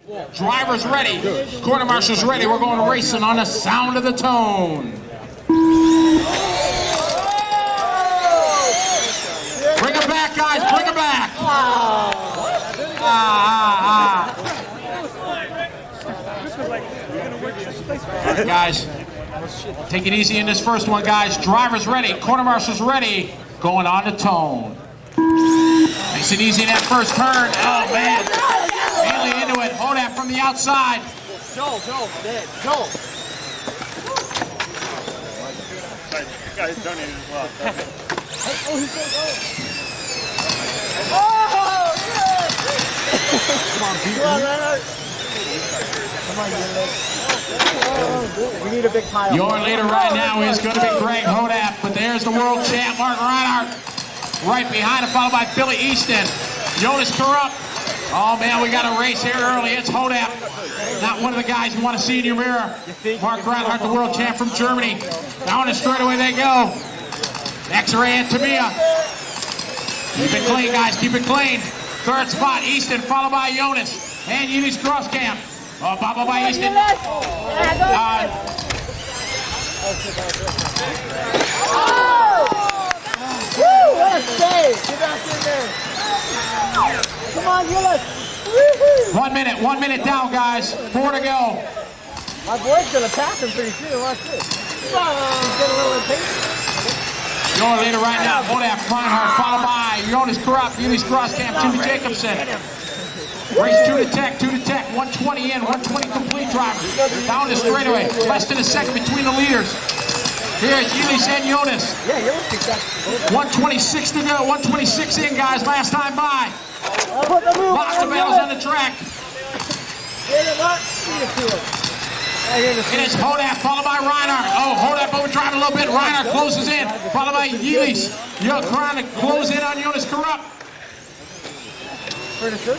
Drivers ready. Quarter marshals ready. We're going racing on the sound of the tone. Bring it back, guys. Bring it back. All right, guys. Take it easy in this first one, guys. Drivers ready. Quarter marshals ready. Going on the tone. Nice and easy in that first turn. Oh, man. Mainly into it. Hold that from the outside. Joel. Guys donated as well. Come on, we need a big pile. Your leader right now is going to be Greg Hodap, but there's the world champ, Mark Reinhardt, right behind him, followed by Billy Easton. Jonas Corrupt. Oh, man, we got a race here early. It's Hodap. Not one of the guys you want to see in your mirror. Mark Reinhardt, the world champ from Germany. Down the straightaway they go. X-Ray and Tamia. Keep it clean, guys. Keep it clean. Third spot, Easton, followed by Jonas. And Unis Crosscamp. Oh, Baba by Easton. What a save! Get back in there. Come on, Gillis. 1 minute down, guys. 4 to go. My boy's gonna pass him pretty soon. Watch this. He's getting a little impatient. Your leader right now, Hodap Reinhardt, followed by Jonas Corrupt, Unis Crosscamp, Jimmy Jacobson. Race 2 to tech, 120 in, 120 complete drivers. Down the straightaway, less than a second between the leaders. Here's Unis and Jonas. 126 to go, 126 in, guys, last time by. Lots of battles on the track. It is Hodap, followed by Reinhardt. Oh, Hodap overdriving a little bit. Reinhardt closes in, followed by Unis. You're trying to close in on Jonas Corrupt.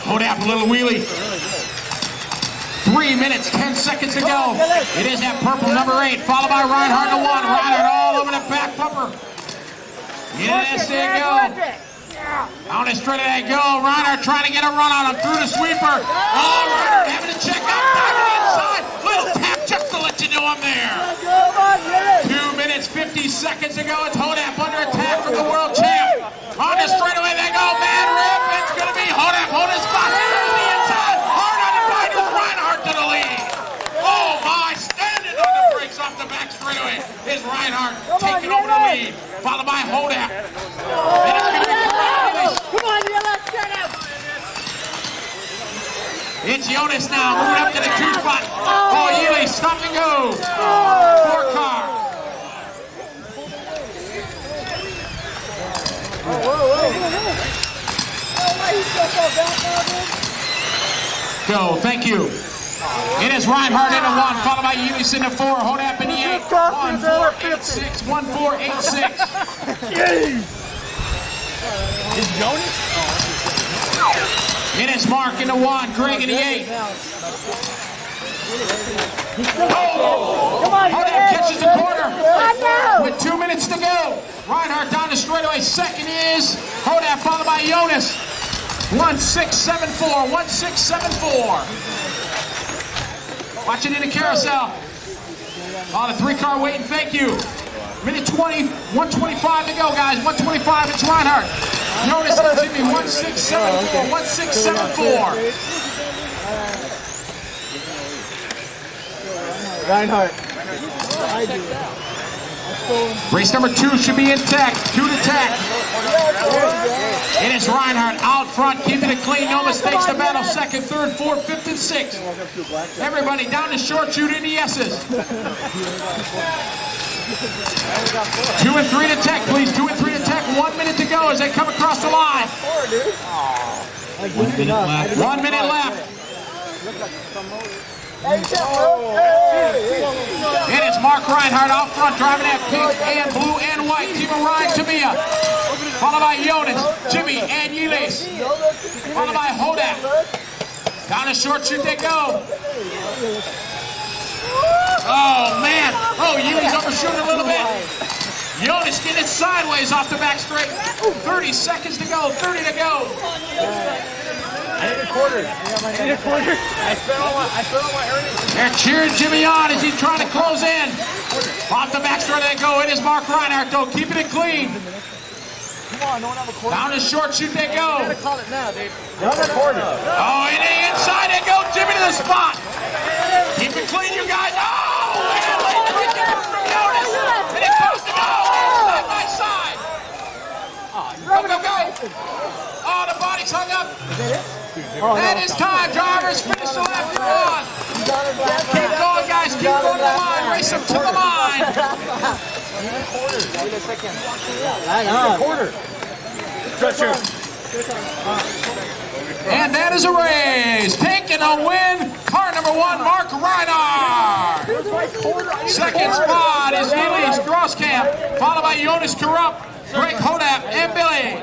Hodap, a little wheelie. 3 minutes, 10 seconds to go. It is that purple number 8, followed by Reinhardt to 1. Reinhardt all over the back bumper. Yes, they go. Down the straight they go. Reinhardt trying to get a run on him through the sweeper. Oh, Reinhardt having to check out. Diving inside. Little tap just to let you know I'm there. 2 minutes, 50 seconds to go. It's Hodap under attack from the world champ. On the straightaway they go. Mad rip. It's going to be Hodap. Hodap spot on the inside. Hard on the binders. Reinhardt to the lead. Oh, my. Standing on the brakes off the back straightaway is Reinhardt taking over the lead. Followed by Hodap. And it's going to be come on, Jonas, get him! It's Jonas now, moving up to the 2 spot. Oh, Ely, stop and go. 4 car. Go, thank you. It is Reinhardt into 1, followed by Unis into 4. Hodap in the 8. 1486, 1486. Is Jonas? It is Mark into 1, Greg in the 8. Oh! Come on, Hodap catches the corner with 2 minutes to go. Reinhardt down the straightaway. Second is Hodap, followed by Jonas. 1674, 1674. Watch it in the carousel. Oh, the 3 car waiting, thank you. Minute 20, 125 to go, guys. 125, it's Reinhardt. Jonas and Jimmy, 1674, 1674. Reinhardt. Race number 2 should be intact. 2 to tech. It is Reinhardt out front, keeping it clean, no mistakes to battle. Second, third, fourth, fifth, and sixth. Everybody down the short shoot in the S's. 2 and 3 to tech, please. 2 and 3 to tech. 1 minute to go as they come across the line. 1 minute left. 1 minute left. It is Mark Reinhardt out front, driving that pink and blue and white. Team of Ryan Tamia. Followed by Jonas, Jimmy, and Ulis. Followed by Hodap. Down the short shoot they go. Oh, man. Oh, Ulis overshooting a little bit. Jonas getting it sideways off the back straight. 30 seconds to go. 30 to go. need a quarter. I need a quarter. I spent all my earnings. They're cheering Jimmy on as he's trying to close in. Off the backstraight they go. It is Mark Reinhardt, though, keeping it clean. Come on, don't have a quarter. Down to short shoot they go. You gotta call it now, dude. Don't have a quarter. Oh, and inside they go. Jimmy to the spot. Keep it clean, you guys. Oh, and late quick from Jonas. And it goes to go. Side by side. Go, go, go. Oh, the body's hung up. That is time. Drivers finish the lap you're on. Keep going, guys. Keep going to the line. Race them to the line. Need a quarter. Wait a second. I need a quarter. Stretcher. And that is a race. Taking a win. Car number 1, Mark Reinhardt. Second spot is Eli Grosskamp, followed by Jonas Karup, Greg Hodap, and Billy.